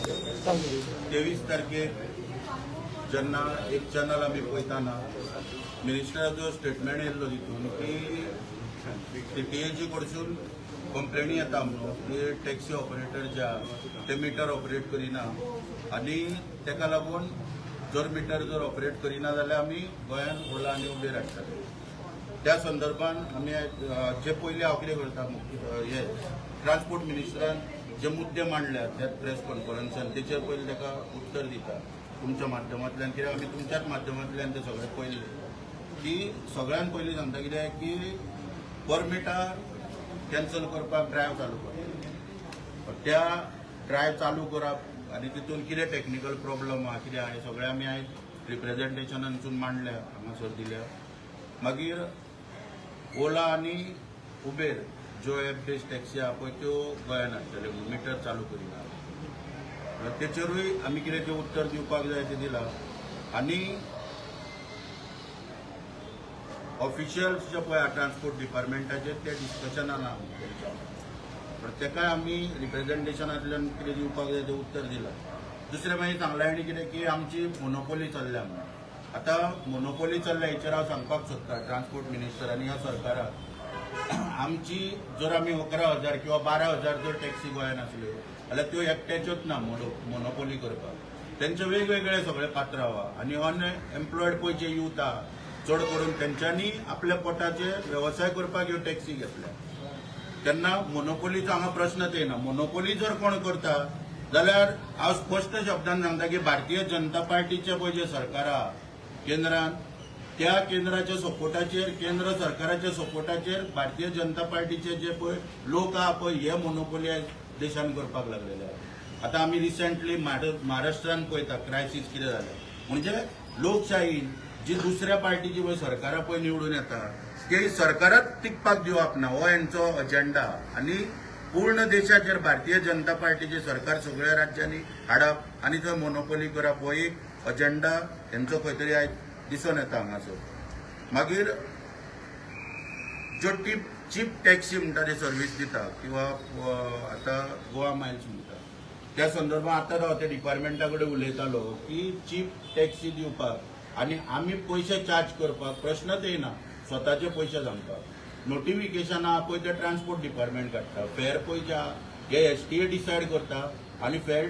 23 तारखेक जेन्ना एक चॅनल आमी पळयताना मिनिस्टराचो स्टेटमेंट येयल्लो तितून की टीटीएची कडसून कंप्लेनी येता म्हणून की टॅक्सी ऑपरेटर जे आहा ते मिटर ऑपरेट करिना आनी तेका लागून जर मिटर जर ऑपरेट करिना जाल्यार आमी गोंयान ओला आनी उबेर हाडटले। त्या संदर्भान आमी जे पयलीं हांव कितें करता हे ट्रान्सपोर्ट मिनिस्टरान जे मुद्दे मांडल्यात त्या प्रेस कॉन्फरन्सान तेचेर पयलीं ताका उत्तर दिता तुमच्या माध्यमांतल्यान, कित्याक आमी तुमच्याच माध्यमांतल्यान ते सगळे पयले की सगळ्यान पयलीं सांगता कितें की परमिटार कॅन्सल करपाक ड्रायव्ह चालू करप, त्या ड्रायव्ह चालू करप आनी तितून कितें टॅक्निकल प्रॉब्लम आहा कितें आहा हें सगळें आमी आयज रिप्रेझेंटेशनांतसून मांडल्या, हांगासर दिल्या। मागीर ओला आनी उबेर ज्यो एप बेस्ड टॅक्सी आहा पळय त्यो गोंयान हाडटले, मिटर चालू करिना। तेचेरूय आमी कितें जें उत्तर दिवपाक जाय तें दिलां आनी ऑफिशियल्स जे पळय ट्रान्सपोर्ट डिपार्टमेंटाचे ते डिस्कशनान आहा, तेकाय आमी रिप्रेझेंटेशनांतल्यान कितें दिवपाक जाय तें उत्तर दिलां। दुसरें मागीर सांगलां आनी कितें की आमची मोनोपोली चल्ल्या म्हणून। आतां मोनोपोली चल्ल्या हेचेर हांव सांगपाक सोदतां ट्रान्सपोर्ट मिनिस्टर आनी ह्या सरकाराक आमची जर आमी 11,000 किंवा 12,000 जर टॅक्सी गोंयान आसल्यो जाल्यार त्यो एकट्याच्योच ना मोनोपोली करपाक, तेंचे वेगवेगळे सगळे पात्र आहा आनी अनएम्प्लॉयड पळय जे यूथ आहा चड करून तेंच्यांनी आपल्या पोटाचे वेवसाय करपाक ह्यो टॅक्सी घेतल्या, तेन्ना मोनोपोलीचो हांगा प्रश्नच येना। मोनोपोली जर कोण करता जाल्यार हांव स्पश्ट शब्दान सांगता की भारतीय जनता पार्टीचे पळय जे सरकार आहा केंद्रान, त्या केंद्राच्या सपोर्टाचेर केंद्र सरकाराच्या सपोर्टाचेर भारतीय जनता पार्टीचे जे पळय लोक आहा पळय हे मोनोपोली आयज देशान करपाक लागलेले आहा। आतां आमी रिसेंटली महाराष्ट्रान पळयता क्रायसीस कितें जालें, म्हणजे लोकशायेन जी दुसऱ्या पार्टीची पळय सरकारां पळय निवडून येता ते सरकारात टिकपाक दिवप ना, हो हेंचो अजेंडा आनी पूर्ण देशाचेर भारतीय जनता पार्टीचे सरकार सगळ्या राज्यांनी हाडप आनी थंय मोनोपोली करप हो एक अजेंडा हेंचो खंय तरी आयज दिसून येता हांगासर। मागीर ज्यो चीप टॅक्सी म्हणटा ते सर्वीस दिता किंवा आतां गोवा मायल्स म्हणटा त्या संदर्भात आतां हांव त्या डिपार्टमेंटा कडेन उलयतालो की चीप टॅक्सी दिवपाक आनी आमी पयशे चार्ज करपाक प्रश्नच येना, स्वताचे पयशे सांगपाक। नोटिफिकेशन आहा पळय ते ट्रान्सपोर्ट डिपार्टमेंट काडटा, फेर पळय जे आहा हे एसटीए डिसायड करता आनी फेर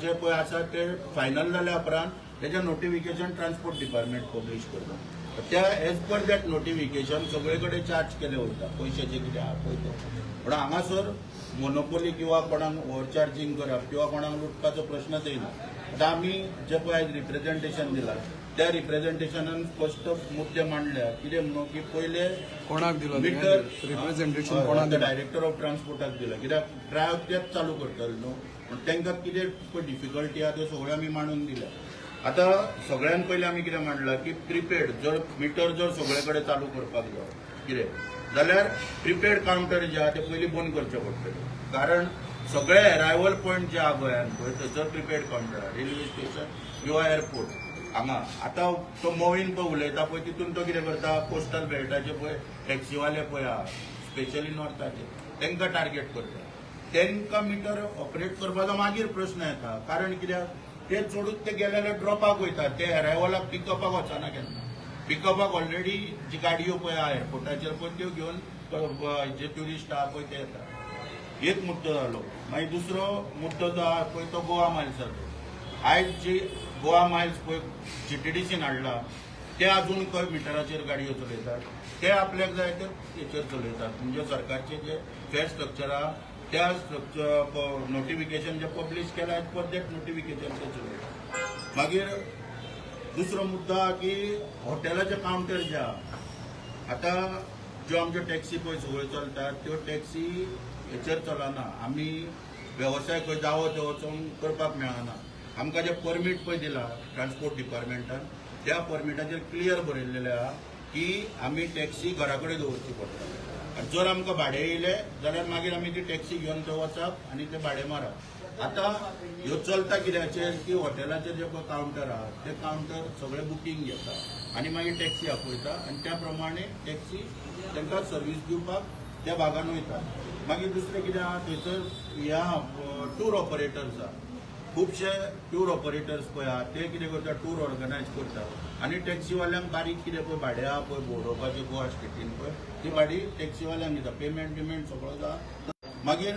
जे पळय आसा ते फायनल जाल्या उपरांत तेजें नोटिफिकेशन ट्रान्सपोर्ट डिपार्टमेंट पब्लीश करता। त्या एज पर दॅट नोटिफिकेशन सगळे कडेन चार्ज केले वयता पयशे जे कितें आहा पळय ते। पूण हांगासर मोनोपोली किंवा कोणाक ओव्हर चार्जींग करप किंवा कोणाक लुटपाचो प्रश्नच येना। आतां आमी जे पळय आयज रिप्रेझेंटेशन दिलां त्या रिप्रेझेंटेशनान स्पश्ट मुद्दे मांडल्या कितें म्हणून की पयले कोणाक दिलो मिटर रिप्रेझेंटेशन कोणाक दिलें, डायरेक्टर ऑफ ट्रान्सपोर्टाक दिला, कित्याक ड्रायव्ह तेच चालू करतले न्हू, पूण तांकां कितें पळय डिफिकल्टी आहा त्यो सगळ्यो आमी मांडून दिल्या। आतां सगळ्यान पयलीं आमी कितें मांडलां की प्रिपेड जर मिटर जर सगळे कडेन चालू करपाक जाय कितें जाल्यार प्रिपेड कावंटर जे आहा ते पयलीं बंद करचे पडटले, कारण सगळे अरायवल पॉयंट जे आहा गोंयान पळय थंयसर प्रिपेड कावंटर आहा, रेल्वे स्टेशन किंवा एअरपोर्ट हांगा। आतां तो मोवीन पळय उलयता पळय तितून तो कितें करता कोस्टल बेल्टाचे पळय टॅक्सीवाले पळय आहा स्पेशली नॉर्थाचे तांकां टार्गेट करता, तांकां मिटर ऑपरेट करपाचो मागीर प्रश्न येता, कारण कित्याक ते चडूच ते गेले जाल्यार ड्रॉपाक वयता, ते अरायवलाक पिकअपाक वचना केन्ना। पिकअपाक ऑलरेडी जी गाडयो पळय आहा एअरपोर्टाचेर पळय त्यो घेवन जे ट्युरिस्ट आहा पळय ते येता, एक मुद्दो जालो। मागीर दुसरो मुद्दो जो आहा पळय तो गोवा मायल्साचो। आयज जी गोवा मायल्स पळय जीटीडीसीन हाडला ते अजून खंय मिटराचेर गाडयो चलयतात, ते आपल्याक जाय ते हेचेर चलयतात, म्हणजे सरकारचे जे फेअर स्ट्रक्चर आहा त्या स्ट्रक्चर नोटिफिकेशन जे पब्लीश केला एज पर दॅट नोटिफिकेशन ते चलयतात। मागीर दुसरो मुद्दो आहा की हॉटेलाचे कावंटर जे आहा, आतां ज्यो आमच्यो टॅक्सी पळय सगळ्यो चलतात त्यो टॅक्सी हेचेर चलना, आमी वेवसाय खंय जावो तो वचून करपाक मेळना। आमकां जे परमीट पळय दिला ट्रान्सपोर्ट डिपार्टमेंटान त्या परमिटाचेर क्लियर बरयल्लेलें आहा की आमी टॅक्सी घरा कडेन दवरची पडटा, आनी जर आमकां भाडें येयलें जाल्यार मागीर आमी ती टॅक्सी घेवन थंय वचप आनी तें भाडें मारप। आतां ह्यो चलता कित्याचेर की हॉटेलाचेर जे पळय कावंटर आहा ते कावंटर सगळे बुकींग घेता आनी मागीर टॅक्सी आपयता आनी त्या प्रमाणे टॅक्सी तांकां सर्वीस दिवपाक त्या भागान वयता। मागीर दुसरें कितें आहा थंयसर ह्या टूर ऑपरेटर्स आहा खुबशे टूर ऑपरेटर्स पळय आहा ते कितें करता टूर ऑर्गनायज करता आनी टॅक्सीवाल्यांक बारीक कितें पळय भाडें आहा पळय भोंवडोवपाचें गोवा स्टेटीन पळय ती भाडी टॅक्सीवाल्यांक दिता पेमेंट सगळो जाता मागीर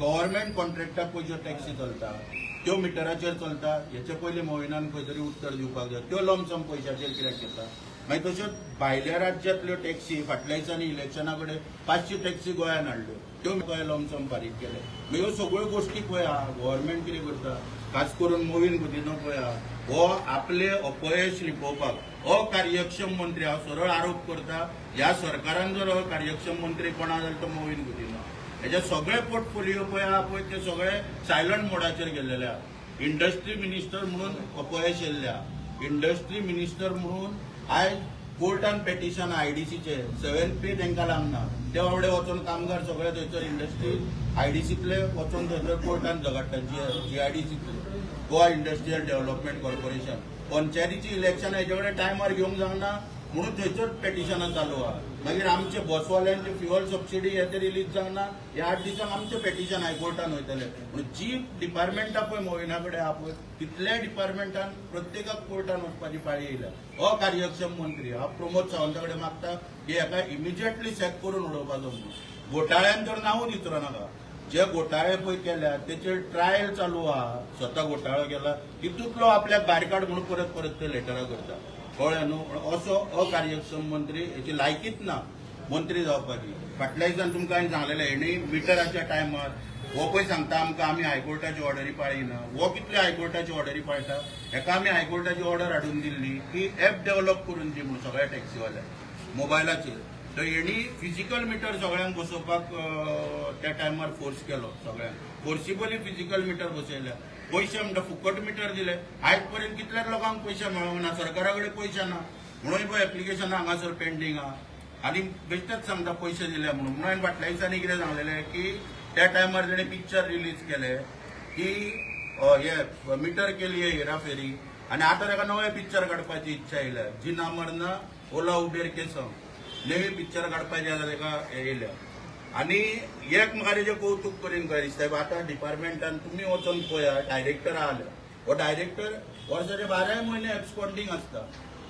गव्हर्मेंट कॉन्ट्रॅक्टाक पळय ज्यो टॅक्सी चलता त्यो मिटराचेर चलता हेचे पयलीं मोविनान खंय तरी उत्तर दिवपाक जाय त्यो लमसम पयशाचेर कित्याक घेता मागीर तश्योच भायल्या राज्यांतल्यो टॅक्सी फाटल्या दिसांनी इलेक्शना कडेन 500 टॅक्सी गोंयांत हाडल्यो त्यो गोंय लमसम फारीक केले मागीर ह्यो सगळ्यो गोश्टी पळय आहा गव्हर्मेंट कितें करता खास करून मोवीन गुदिनो पळय आहा हो आपले अपयश लिपोवपाक अकार्यक्षम मंत्री हांव सरळ आरोप करता ह्या सरकारान जर अकार्यक्षम मंत्री कोणा जाल्यार तो मोवीन गुदिनो हेजे सगळे पोर्टफोलिओ पळय आहा पळय ते सगळे सायलंट मोडाचेर गेल्लेले आहा इंडस्ट्री मिनिस्टर म्हणून अपयश येयल्ले आहा इंडस्ट्री मिनिस्टर म्हणून आयज कोर्टान पेटिशन आयडीसीचे 7 पे तांकां लागना ते बाबडे वचून कामगार सगळे थंयसर इंडस्ट्री आयडीसीतले वचून थंयसर कोर्टान झगडटा जीआयडीसीतले गोवा इंडस्ट्रियल डेव्हलपमेंट कॉर्पोरेशन पंचायतीची इलेक्शन हेजे कडेन टायमार घेवंक जावना म्हणून थंयसर पेटिशनां चालू आहा मागीर आमचे बसवाल्यांचे फ्युअल सबसिडी हे ते रिलीज जावना ह्या 8 दिसांक आमचें पेटिशन हायकोर्टान वयतलें म्हणून जी डिपार्टमेंटा पळय मोविना कडेन आहा पळय तितल्या डिपार्टमेंटान प्रत्येकाक कोर्टान वचपाची पाळी येयल्या अकार्यक्षम मंत्री हांव प्रमोद सावंता कडेन मागता की हेका इमिजिएटली सॅक करून उडोवपाचो म्हणून घोटाळ्यान तर नांवूच विचारूं नाका जे घोटाळे पळय केल्या तेचेर ट्रायल चालू आहा स्वता घोटाळो केला तितूंतलो आपल्याक भायर काड म्हणून परत परत ते लेटरां करता कळ्ळें न्हू असो अकार्यक्षम मंत्री हेची लायकीच ना मंत्री जावपाची फाटल्या दिसान तुमकां हांवें सांगलेलें हेणी मिटराच्या टायमार हो पळय सांगता आमकां आमी हायकोर्टाची ऑर्डरी पाळिना हो कितले हायकोर्टाची ऑर्डरी पाळटा हेका आमी हायकोर्टाची ऑर्डर हाडून दिल्ली की एप डेव्हलप करून दी म्हणून सगळ्या टॅक्सीवाल्यांक मोबायलाचेर तर हेणी फिजिकल मिटर सगळ्यांक बसोवपाक त्या टायमार फोर्स केलो सगळ्यांक फोर्सिबली फिजिकल मिटर बसयल्या पयशे म्हणटा फुकट मिटर दिले आयज पर्यंत कितल्याच लोकांक पयशे मेळोंक ना सरकारा कडेन पयशे ना म्हणून पळय एप्लिकेशनां हांगासर पेंडींग आहा आनी बेश्टेच सांगता पयशे दिले म्हणून हांवें फाटल्या दिसांनी कितें सांगलेलें की त्या टायमार तेणें पिक्चर रिलीज केले की हे मिटर केली हेराफेरी आनी आतां ताका नवें पिक्चर काडपाची इच्छा येयल्या जिना मरना ओला उबेर केसम नवी पिक्चर काडपाचें आतां ताका येयल्या आनी एक म्हाका तेजें कौतूक करीन कळ्ळें दिसता आतां डिपार्टमेंटान तुमी वचून पळया डायरेक्टर आहा हो डायरेक्टर वर्साचे 12 म्हयने एब्सकॉन्डिंग आसता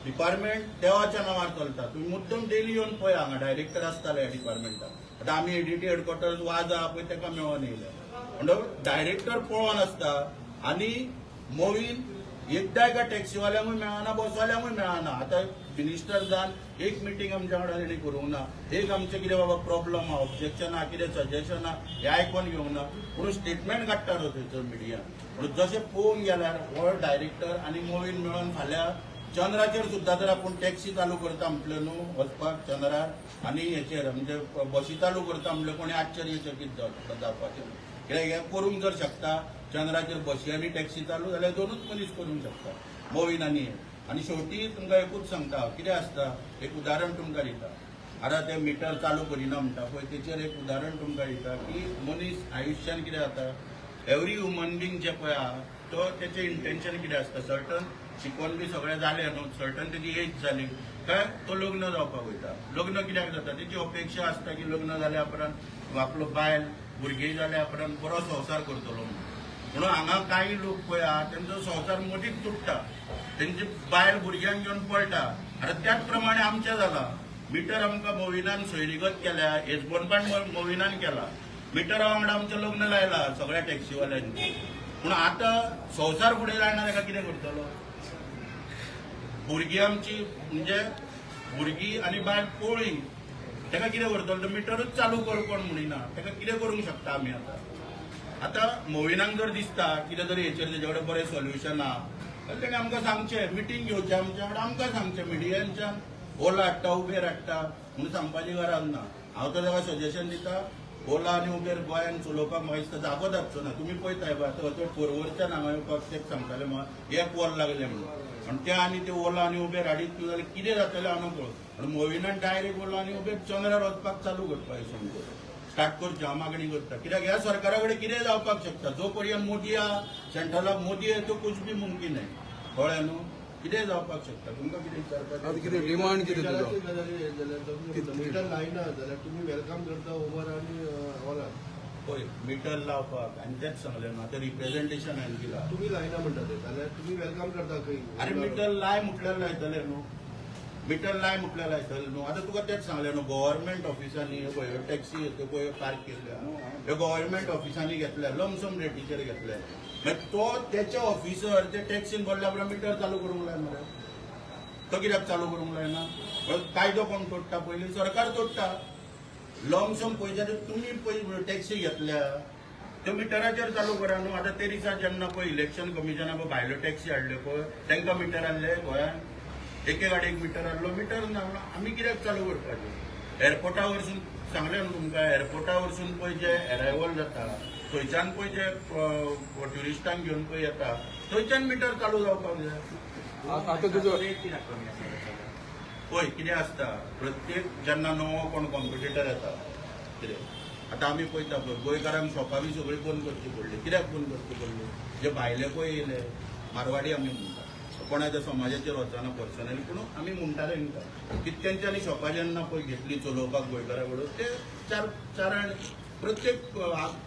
डिपार्टमेंट देवाच्या नांवार चलता तुमी मुद्दम डेली येवन पळया हांगा डायरेक्टर आसताले ह्या डिपार्टमेंटान आतां आमी एडीटी हेडक्वॉर्टर्स वाज आहा पळय ताका मेळोन येयले म्हणटकूच डायरेक्टर पळोवन आसता आनी मोवीन एकदा एका टॅक्सीवाल्यांकूय मेळना बसवाल्यांकूय मेळना आतां मिनिस्टर जावन एक मिटींग आमच्या वांगडा तेणी करूंक ना एक आमचें कितें बाबा प्रॉब्लम आहा ऑब्जेक्शन आहा कितें सजेशन आहा हें आयकोन घेवंक ना म्हणून स्टेटमेंट काडटा थंयसर मिडियान म्हणून जशें पळोवंक गेल्यार हो डायरेक्टर आनी मोवीन मेळोन फाल्यां चंद्राचेर सुद्दां जर आपूण टॅक्सी चालू करता म्हटलें न्हू वचपाक चंद्रार आनी हेचेर म्हणजे बसी चालू करता म्हटलें कोणी आश्चर्यचकीत जावपाचें कित्याक हें करूंक जर शकता चंद्राचेर बसी आनी टॅक्सी चालू जाल्यार दोनूच मनीस करूंक शकता मोवीन आनी हें आनी शेवटी तुमकां एकूच सांगता कितें आसता एक उदाहरण तुमकां दिता आतां ते मिटर चालू करिना म्हणटा पळय तेचेर एक उदाहरण तुमकां दिता की मनीस आयुश्यान कितें जाता एवरी ह्युमन बींग जे पळय आहा तो तेचें इंटेंशन कितें आसता सर्टन शिकून बी सगळें जालें न्हू सर्टन तेजी एज जाली काय तो लग्न जावपाक वयता लग्न कित्याक जाता तेची अपेक्षा आसता की लग्न जाल्या उपरांत आपलो बायल भुरगीं जाल्या उपरांत बरो संवसार करतलो म्हणून हांगा काही लोक पळय आहा तेंचो संवसार मदींच तुटता तेंची बायल भुरग्यांक घेवन पळटा आतां त्याच प्रमाणे आमचें जालां मिटर आमकां मोविनान सोयरीगत केल्या हेजबंदपण मोविनान केला मिटरा वांगडा आमचें लग्न लायलां सगळ्या टॅक्सीवाल्यांची पूण आतां संवसार फुडें जायना ताका कितें करतलो भुरगीं आमची म्हणजे भुरगीं आनी बायल पोळी ताका कितें करतलो तो मिटरूच चालू कर कोण म्हणिना ताका कितें करूंक शकता आमी आतां मोविनाक जर दिसता कितें तरी हेचेर तेजे कडेन बरें सोल्युशन आहा जाल्यार तेणें आमकां सांगचें मिटींग घेवचें आमच्या वांगडा आमकां सांगचें मिडियांच्यान ओला हाडटा उबेर हाडटा म्हणून सांगपाची गरज ना हांव तर ताका सजेशन दिता ओला आनी उबेर गोंयान चलोवपाक म्हाका दिसता जागो धाडचो ना तुमी पळयताय पळय आतां तो फोरवर्डच्यान हांगा येवपाक तेक सांगताले म्हाका एक वॉल लागलें म्हणून आनी ते आनी ते ओला आनी उबेर हाडीत जाल्यार कितें जातलें हांव नकळो आनी मोविनान डायरेक्ट ओला आनी उबेर चंद्रार वचपाक चालू करपाक समजून स्टार्ट करची हांव मागणी करता कित्याक ह्या सरकारा कडेन कितें जावपाक शकता जो पर्यंत मोदी आहा सेंट्रलाक मोदी आहे तो कुछ बी मुमकीन आहे कळ्ळें न्हू कितें जावपाक शकता तुमकां कितें विचारपाचें कितें डिमांड कितें तुजो मिटर लायना जाल्यार तुमी वेलकम करता उबर आनी ओला पळय मिटर लावपाक आनी तेच सांगलें न्हू आतां रिप्रेझेंटेशन हांवें दिलां. तुम्ही लायना म्हणटा ते जाल्यार तुम्ही वेलकम करता खंय अरे मिटर लाय म्हटल्यार लायतले न्हू, मिटर लाय म्हटल्यार लायतले न्हू. आतां तुका तेच सांगलें न्हू, गव्हर्मेंट ऑफिसांनी पळय टॅक्सी येता पळय पार्क केल्ल्या ह्यो गव्हर्मेंट ऑफिसांनी घेतल्या लमसम रेटीचेर घेतल्या. मागीर तो तेचे ऑफिसर ते टॅक्सीन भरल्या उपरांत मिटर चालू करूंक लाय मरे. तो कित्याक चालू करूंक लायना? कायदो कोण तोडटा? पयलीं सरकार तोडटा. लॉंगसम पयशे तुम्ही टॅक्सी घेतल्या त्यो मिटराचेर चालू करा न्हू. आतां ते दिसा जेन्ना पळय इलेक्शन कमिशनान भायल्यो टॅक्सी हाडल्यो पळय तांकां मिटर आहले गोंयांत, एके गाडयेक मिटर आहलो, मिटर ना. आमी कित्याक चालू करपाचें? एअरपोर्टा वरसून सांगलें न्हू तुमकां, एअरपोर्टा वरसून पळय जे अरायवल जाता थंयच्यान पळय जे ट्युरिस्टांक घेवन पळय येता थंयच्यान मिटर चालू जावपाक जाय. आता तुजो पळय कितें आसता, प्रत्येक जेन्ना नवो कोण कॉम्पिटिटर येता कितें आतां आमी पळयता पळय गोंयकारांक शॉपां बी सगळीं बंद करची पडली. कित्याक बंद करची पडली? जे भायले पळय येयले मारवाडी आमी म्हणटा, कोणाच्या समाजाचेर वचना पर्सनली, पूण आमी म्हणटाले तांकां कितक्यांच्यांनी शॉपां जेन्ना पळय घेतली चलोवपाक गोंयकारा कडेन ते चार प्रत्येक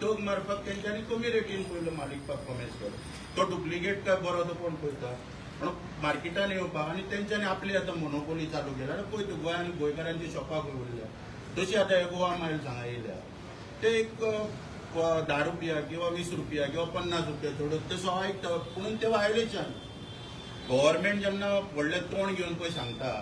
तग मारपाक तेंच्यांनी कमी रेटीन पयलो माल विकपाक कमेस केलो. तो डुप्लिकेट काय बरो तो कोण पळयता? पूण मार्केटान येवपाक आनी तेंच्यांनी आपली आतां मोनोपोली चालू केल्या. आतां पळय तूं गोंयान गोंयकारांची शॉपां खंय उरल्या तशी आतां हे गोवा मायल हांगा येयल्या. ते एक 10 रुपया किंवा 20 रुपया किंवा 50 रुपया सोडून ते सवाय आयकता, पूण ते वायलेशन. गव्हर्मेंट जेन्ना व्हडलें तोंड घेवन पळय सांगता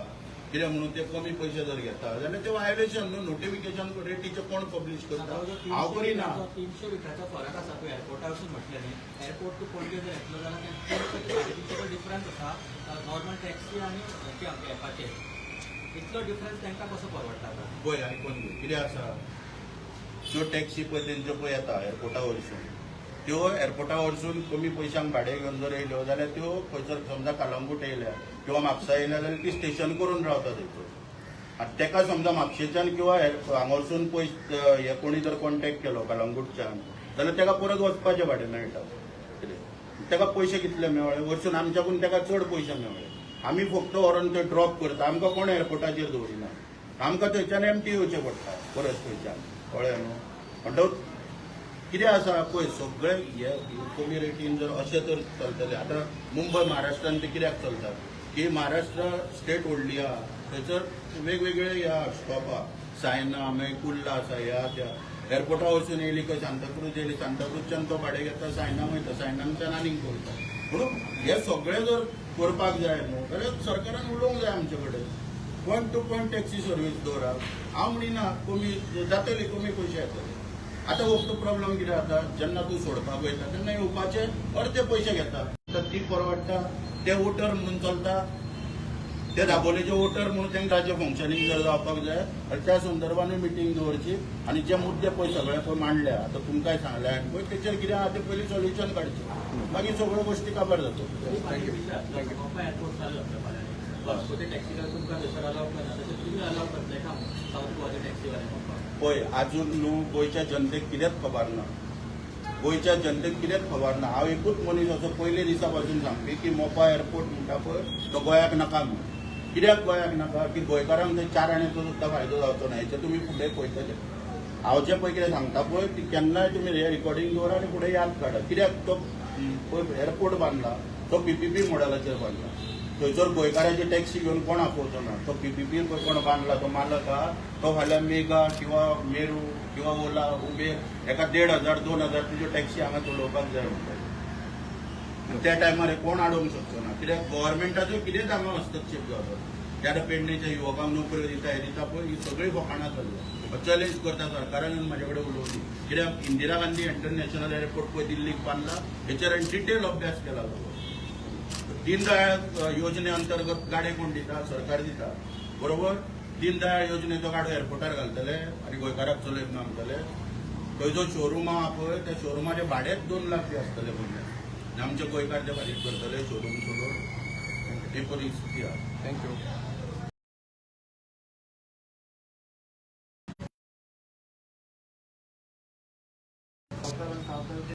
कित्याक म्हणून ते कमी पयशे जर घेता जाल्यार ते वायलेशन न्हू. नोटिफिकेशन रेटीचे कोण पब्लीश करता? हांव करिना. 300 रुपयाचा फरक आसा पळय एअरपोर्टा वचून म्हटलें न्ही, एअरपोर्ट टू पणजे जर येतलो जाल्यार 300 डिफरन्स आसा नॉर्मल टॅक्सी आनी एपाचेर. इतलो डिफरन्स तांकां कसो परवडटा? पळय आयकून घे कितें आसा, ज्यो टॅक्सी पळय तेंच्यो पळय येता एअरपोर्टा वरसून, त्यो एअरपोर्टा वरसून कमी पयशांक भाडें घेवन जर येयल्यो जाल्यार त्यो खंयसर समजा कालंगूट येयल्या किंवा म्हापसा येयल्या जाल्यार ती स्टेशन करून रावता थंयसर. आनी तेका समजा म्हापशेच्यान किंवा हांगरसून पयस हे कोणी जर कॉन्टेक्ट केलो कालंगूटच्यान जाल्यार तेका परत वचपाचें भाडें मेळटा. कितें तेका पयशे कितले मेळ्ळे? वरसून आमच्याकून तेका चड पयशे मेळ्ळे. आमी फक्त व्हरोन थंय ड्रॉप करता, आमकां कोण एअरपोर्टाचेर दवरिना. आमकां थंयच्यान एमटी येवचें पडटा परत थंयच्यान, कळ्ळें न्हू. म्हणटकूच कितें आसा पळय सगळें हे कमी रेटीन जर अशें तर चलतलें. आतां मुंबय महाराष्ट्रान ते कित्याक चलता की महाराष्ट्र स्टेट व्हडली आहा, थंयसर वेगवेगळे ह्या स्टॉप आहा. सायना मागीर कुर्ला आसा, ह्या त्या एअरपोर्टा वचून येयली खंय सांताक्रूज येयली, सांताक्रूजच्यान तो भाडें घेता सायना वयता, सायनाच्यान आनीक वयता. म्हणून हे सगळें जर करपाक जाय न्हू जाल्यार सरकारान उलोवंक जाय आमचे कडेन. Point to point taxi service दवरात. हांव म्हणिना कमी जातली, कमी पयशे येतले. आतां हो प्रॉब्लेम कितें जाता, जेन्ना तूं सोडपाक वयता तेन्ना येवपाचे अर्दे पयशे घेता. तर ती परवडटा. ते वोटर म्हणून चलता, ते दाबोलेचे वोटर म्हणून तांकां ताजें फंक्शनींग जर जावपाक जाय जाल्यार त्या संदर्भानूय मिटींग दवरची आनी जे मुद्दे पळय सगळे पळय मांडल्या आतां तुमकांय सांगल्या आनी पळय तेचेर कितें आहा तें पयलीं सोल्युशन काडचें, मागीर सगळ्यो गोश्टी काबार जातल्यो. एअरपोर्ट चालू जातलो फाल्यां टॅक्सीला तुमकां थंयसर अलाव करना तशें तुमी अलाव करतले का सावथ गोवाचे टॅक्सीवाले? पळय आजून न्हू गोंयच्या जनतेक कितेंच खबर ना. गोंयच्या जनतेक कितेंच खबर ना. हांव एकूच मनीस असो पयले दिसा पासून सांगपी की मोपा एअरपोर्ट म्हणटा पळय तो गोंयाक नाका म्हणून. कित्याक गोंयाक नाका की गोंयकारांक थंय 4 आण्याचो सुद्दां फायदो जावचो ना. हेचे तुमी फुडें पळयतले. हांव जे पळय कितें सांगता पळय ती केन्नाय तुमी हे रिकॉर्डिंग दवरा आनी फुडें याद काडा. कित्याक तो पळय एअरपोर्ट बांदला तो PPP मॉडेलाचेर बांदला. थंयसर गोंयकारांची टॅक्सी घेवन कोण आपोवचो ना. तो PPP कोण बांदला तो मालक आहा तो फाल्यां मेगा किंवा मेरू किंवा ओला उबेर एका 1,500 2,000 तुज्यो टॅक्सी हांगा चलोवपाक जाय म्हणटा. त्या टायमार हे कोण आडोवंक शकचो ना. कित्याक गव्हर्मेंटाचो कितेंच हांगा हस्तक्षेप जावचो. त्या पेडणेच्या युवकांक नोकऱ्यो दिता हे दिता पळय ही सगळी फकाणां चल्ल्या. चॅलेंज करता सरकारान म्हाजे कडेन उलोवची. कित्याक इंदिरा गांधी इंटरनॅशनल एअरपोर्ट पळय दिल्लीक बांदला हेचेर हांवें डिटेल अभ्यास केला. दीनदयाळ योजने अंतर्गत गाडे कोण दिता? सरकार दिता, बरोबर. दीनदयाळ योजनेचो गाडो एअरपोर्टार घालतले आनी गोंयकाराक चलयत नामतले. थंय जो शोरूम आहा पळय त्या शोरूमाचे भाडेच 2 लाख बी आसतले पडले. आमचे गोंयकार ते फारीक करतले शोरूम सोडून. ही परिस्थिती आहा. थँक्यू.